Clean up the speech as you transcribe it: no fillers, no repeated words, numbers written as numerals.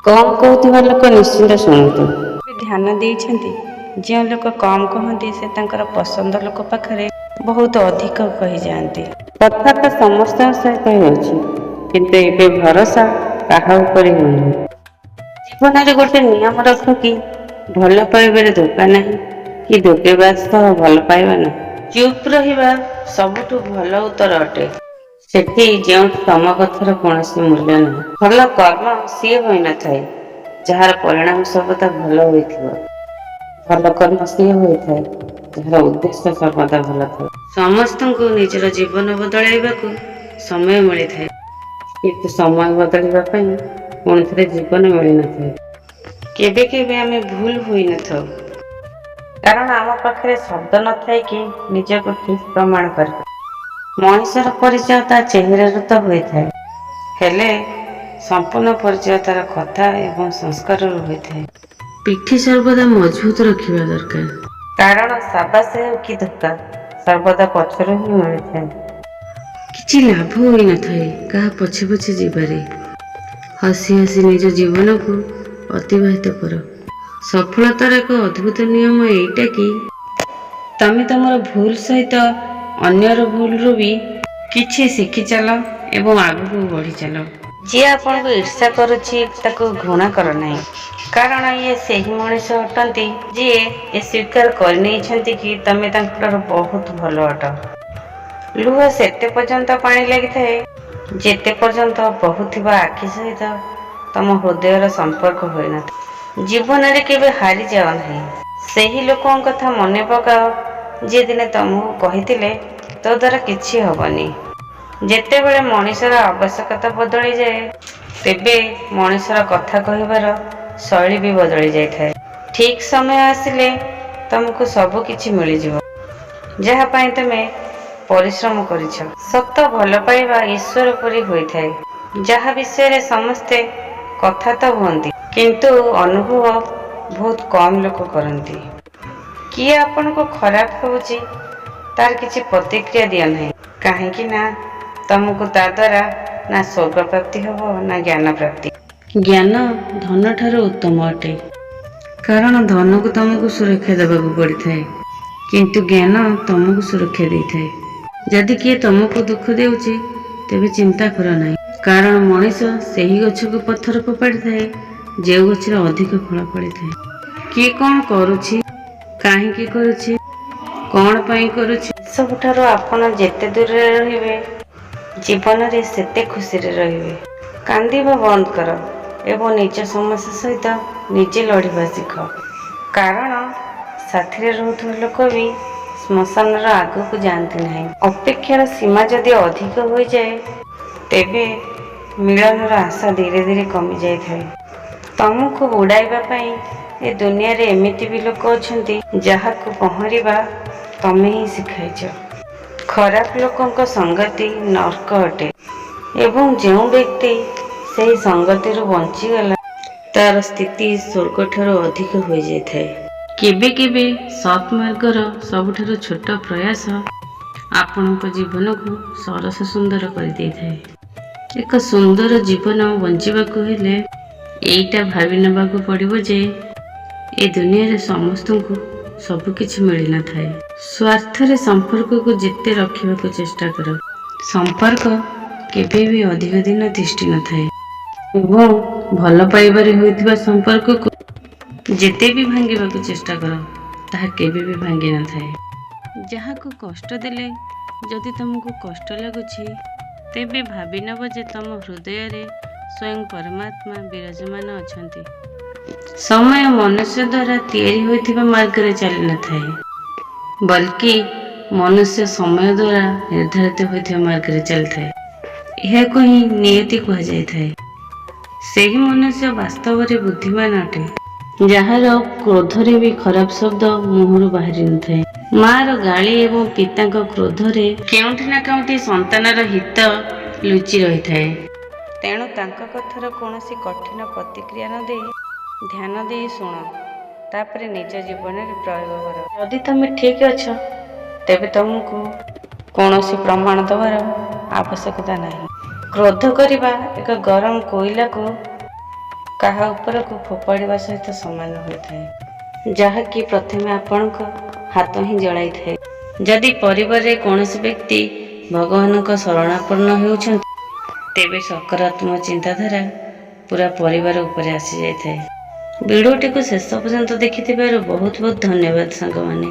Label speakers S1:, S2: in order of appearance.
S1: କମ୍ କହୁଥିବା ଲୋକ ନିଶ୍ଚିନ୍ତ ଶୁଣନ୍ତୁ। ଧ୍ୟାନ ଦେଇଛନ୍ତି ଯେଉଁ ଲୋକ କମ୍ କହନ୍ତି ସେ ତାଙ୍କର ପସନ୍ଦ ଲୋକ ପାଖରେ ବହୁତ ଅଧିକ କହିଯାଆନ୍ତି। କଥା ତ ସମସ୍ତଙ୍କ ସହିତ ହେଉଛି, କିନ୍ତୁ ଏବେ ଭରସା କାହା ଉପରେ ହେଉନି। ଜୀବନରେ ଗୋଟେ ନିୟମ ରଖ କି ଭଲ ପାଇବାରେ ଧୋକା ନାହିଁ, କି ଧୋକେବାଜ ସହ ଭଲ ପାଇବା ନାହିଁ। ଚୁପ୍ ରହିବା ସବୁଠୁ ଭଲ ଉତ୍ତର ଅଟେ। ସେଠି ଯେଉଁଠି ତମ କଥାର କୌଣସି ମୂଲ୍ୟ ନାହିଁ। ଭଲ କର୍ମ ସିଏ ହୋଇନଥାଏ ଯାହାର ପରିଣାମ ସର୍ବଦା ଭଲ ହୋଇଥିବ। ଭଲ କର୍ମ ସିଏ ହୋଇଥାଏ ଯାହାର ଉଦ୍ଦେଶ୍ୟ ସର୍ବଦା ଭଲ ଥାଏ। ସମସ୍ତଙ୍କୁ ନିଜର ଜୀବନ ବଦଳାଇବାକୁ ସମୟ ମିଳିଥାଏ, କିନ୍ତୁ ସମୟ ବଦଳିବା ପାଇଁ ପୁଣିଥରେ ଜୀବନ ମିଳିନଥାଏ। କେବେ କେବେ ଆମେ ଭୁଲ ହୋଇନଥାଉ, କାରଣ ଆମ ପାଖରେ ଶବ୍ଦ ନଥାଏ କି ନିଜକୁ ଠିକ୍ ପ୍ରମାଣ କରିପାରେ। ମଣିଷର ପରିଚୟ ତା ଚେହେରାରୁ ତ ହୋଇଥାଏ, ହେଲେ ସମ୍ପୂର୍ଣ୍ଣ ପରିଚୟ ତାର କଥା ଏବଂ ସଂସ୍କାରରୁ ହୋଇଥାଏ। ପିଠି ସର୍ବଦା ମଜବୁତ ରଖିବା ଦରକାର, କାରଣ ସାବାସ ହେଉ କି ଧୋକା ସର୍ବଦା ପଛରୁ ହିଁ ମିଳିଥାଏ। କିଛି ଲାଭ ହୋଇନଥାଏ କାହା ପଛେ ପଛେ ଯିବାରେ। ହସି ହସି ନିଜ ଜୀବନକୁ ଅତିବାହିତ କର। ସଫଳତାର ଏକ ଅଦ୍ଭୁତ ନିୟମ ଏଇଟା କି ତମେ ତମର ଭୁଲ ସହିତ ଅନ୍ୟର ଭୁଲରୁ ବି କିଛି ଶିଖିଚାଲ ଏବଂ ଆଗକୁ ବଢ଼ିଚାଲ। ଯିଏ ଆପଣଙ୍କୁ ଈର୍ଷା କରୁଛି ତାକୁ ଘୃଣା କର ନାହିଁ, କାରଣ ଇଏ ସେହି ମଣିଷ ଅଟନ୍ତି ଯିଏ ଏ ସ୍ୱୀକାର କରିନେଇଛନ୍ତି କି ତମେ ତାଙ୍କଠାରୁ ବହୁତ ଭଲ ଅଟ। ଲୁହ ସେତେ ପର୍ଯ୍ୟନ୍ତ ପାଣି ଲାଗିଥାଏ ଯେତେ ପର୍ଯ୍ୟନ୍ତ ବହୁଥିବା ଆଖି ସହିତ ତମ ହୃଦୟର ସମ୍ପର୍କ ହୋଇନଥାଏ। ଜୀବନରେ କେବେ ହାରିଯାଅ ନାହିଁ। ସେହି ଲୋକଙ୍କ କଥା ମନେ ପକାଅ ଯିଏ ଦିନେ ତମକୁ କହିଥିଲେ ତୋ ଦ୍ୱାରା କିଛି ହବନି। ଯେତେବେଳେ ମଣିଷର ଆବଶ୍ୟକତା ବଦଳିଯାଏ, ତେବେ ମଣିଷର କଥା କହିବାର ଶୈଳୀ ବି ବଦଳି ଯାଇଥାଏ। ଠିକ୍ ସମୟ ଆସିଲେ ତମକୁ ସବୁ କିଛି ମିଳିଯିବ ଯାହା ପାଇଁ ତମେ ପରିଶ୍ରମ କରିଛ। ସତ ଭଲ ପାଇବା ଈଶ୍ୱର ପରି ହୋଇଥାଏ, ଯାହା ବିଷୟରେ ସମସ୍ତେ କଥା ତ ହୁଅନ୍ତି କିନ୍ତୁ ଅନୁଭବ ବହୁତ କମ୍ ଲୋକ କରନ୍ତି। କିଏ ଆପଣଙ୍କୁ ଖରାପ ଭାବୁଛି ତାର କିଛି ପ୍ରତିକ୍ରିୟା ଦିଅ ନାହିଁ, କାହିଁକି ନା ତମକୁ ତା ଦ୍ୱାରା ନା ସ୍ୱର୍ଗ ପ୍ରାପ୍ତି ହେବ ନା ଜ୍ଞାନ ପ୍ରାପ୍ତି। ଜ୍ଞାନ ଧନ ଠାରୁ ଉତ୍ତମ ଅଟେ, କାରଣ ଧନକୁ ତମକୁ ସୁରକ୍ଷା ଦେବାକୁ ପଡ଼ିଥାଏ, କିନ୍ତୁ ଜ୍ଞାନ ତମକୁ ସୁରକ୍ଷା ଦେଇଥାଏ। ଯଦି କିଏ ତମକୁ ଦୁଃଖ ଦେଉଛି ତେବେ ଚିନ୍ତା କର ନାହିଁ, କାରଣ ମଣିଷ ସେହି ଗଛକୁ ପଥର ଫୋପାଡ଼ିଥାଏ ଯେଉଁ ଗଛରେ ଅଧିକ ଫଳ ଫଳିଥାଏ। କିଏ କ'ଣ କରୁଛି, କାହିଁକି କରୁଛି, କ'ଣ ପାଇଁ କରୁଛି, ସବୁଠାରୁ ଆପଣ ଯେତେ ଦୂରରେ ରହିବେ ଜୀବନରେ ସେତେ ଖୁସିରେ ରହିବେ। କାନ୍ଦିବା ବନ୍ଦ କର ଏବଂ ନିଜ ସମସ୍ୟା ସହିତ ନିଜେ ଲଢ଼ିବା ଶିଖ, କାରଣ ସାଥିରେ ରହୁଥିବା ଲୋକ ବି ଶ୍ମଶାନର ଆଗକୁ ଯାଆନ୍ତି ନାହିଁ। ଅପେକ୍ଷାର ସୀମା ଯଦି ଅଧିକ ହୋଇଯାଏ ତେବେ ମିଳନର ଆଶା ଧୀରେ ଧୀରେ କମିଯାଇଥାଏ। ତମକୁ ବୁଡ଼ାଇବା ପାଇଁ ଏ ଦୁନିଆରେ ଏମିତି ବି ଲୋକ ଅଛନ୍ତି ଯାହାକୁ ପହଁରିବା ତମେ ହିଁ ଶିଖାଇଛ। ଖରାପ ଲୋକଙ୍କ ସଙ୍ଗତି ନର୍କ ଅଟେ ଏବଂ ଯେଉଁ ବ୍ୟକ୍ତି ସେହି ସଙ୍ଗତିରୁ ବଞ୍ଚିଗଲା ତାର ସ୍ଥିତି ସ୍ୱର୍ଗଠାରୁ ଅଧିକ ହୋଇଯାଇଥାଏ। କେବେ କେବେ ସତ୍ ମାର୍ଗର ସବୁଠାରୁ ଛୋଟ ପ୍ରୟାସ ଆପଣଙ୍କ ଜୀବନକୁ ସରସ ସୁନ୍ଦର କରିଦେଇଥାଏ। ଏକ ସୁନ୍ଦର ଜୀବନ ବଞ୍ଚିବାକୁ ହେଲେ ଏଇଟା ଭାବି ନେବାକୁ ପଡ଼ିବ ଯେ ଏ ଦୁନିଆରେ ସମସ୍ତଙ୍କୁ ସବୁ କିଛି ମିଳିନଥାଏ। ସ୍ୱାର୍ଥରେ ସମ୍ପର୍କକୁ ଯେତେ ରଖିବାକୁ ଚେଷ୍ଟା କର, ସମ୍ପର୍କ କେବେ ବି ଅଧିକ ଦିନ ତିଷ୍ଠି ନଥାଏ ଏବଂ ଭଲ ପାଇବାରେ ହୋଇଥିବା ସମ୍ପର୍କକୁ ଯେତେ ବି ଭାଙ୍ଗିବାକୁ ଚେଷ୍ଟା କର ତାହା କେବେ ବି ଭାଙ୍ଗି ନଥାଏ। ଯାହାକୁ କଷ୍ଟ ଦେଲେ ଯଦି ତମକୁ କଷ୍ଟ ଲାଗୁଛି ତେବେ ଭାବି ନେବ ଯେ ତମ ହୃଦୟରେ ସ୍ୱୟଂ ପରମାତ୍ମା ବିରାଜମାନ ଅଛନ୍ତି। ସମୟ ମନୁଷ୍ୟ ଦ୍ୱାରା ତିଆରି ହୋଇଥିବା ମାର୍ଗରେ ଚାଲିନଥାଏ, ବଲ୍କି ମନୁଷ୍ୟ ସମୟ ଦ୍ୱାରା ନିର୍ଦ୍ଧାରିତ ହୋଇଥିବା ମାର୍ଗରେ ଚାଲିଥାଏ। ଏହାକୁ ହିଁ ନିୟତି କୁହାଯାଇଥାଏ। ସେହି ମନୁଷ୍ୟ ବାସ୍ତବରେ ବୁଦ୍ଧିମାନ ଅଟେ ଯାହାର କ୍ରୋଧରେ ବି ଖରାପ ଶବ୍ଦ ମୁହଁରୁ ବାହାରି ନଥାଏ। ମାର ଗାଳି ଏବଂ ପିତାଙ୍କ କ୍ରୋଧରେ କେଉଁଠି ନା କେଉଁଠି ସନ୍ତାନର ହିତ ଲୁଚି ରହିଥାଏ। ତେଣୁ ତାଙ୍କ କଥାର କୌଣସି କଠିନ ପ୍ରତିକ୍ରିୟା ନ ଦେଇ ଧ୍ୟାନ ଦେଇ ଶୁଣ, ତାପରେ ନିଜ ଜୀବନରେ ପ୍ରୟୋଗ କର। ଯଦି ତମେ ଠିକ୍ ଅଛ ତେବେ ତମକୁ କୌଣସି ପ୍ରମାଣ ଦେବାର ଆବଶ୍ୟକତା ନାହିଁ। କ୍ରୋଧ କରିବା ଏକ ଗରମ କୋଇଲାକୁ ତାହା ଉପରକୁ ଫୋପାଡ଼ିବା ସହିତ ସମାନ ହୋଇଥାଏ, ଯାହାକି ପ୍ରଥମେ ଆପଣଙ୍କ ହାତ ହିଁ ଜଳାଇଥାଏ। ଯଦି ପରିବାରରେ କୌଣସି ବ୍ୟକ୍ତି ଭଗବାନଙ୍କ ଶରଣାପନ୍ନ ହେଉଛନ୍ତି, ତେବେ ସକାରାତ୍ମକ ଚିନ୍ତାଧାରା ପୁରା ପରିବାର ଉପରେ ଆସିଯାଇଥାଏ। ଭିଡ଼ିଓଟିକୁ ଶେଷ ପର୍ଯ୍ୟନ୍ତ ଦେଖିଥିବାରୁ ବହୁତ ବହୁତ ଧନ୍ୟବାଦ ସାଙ୍ଗମାନେ।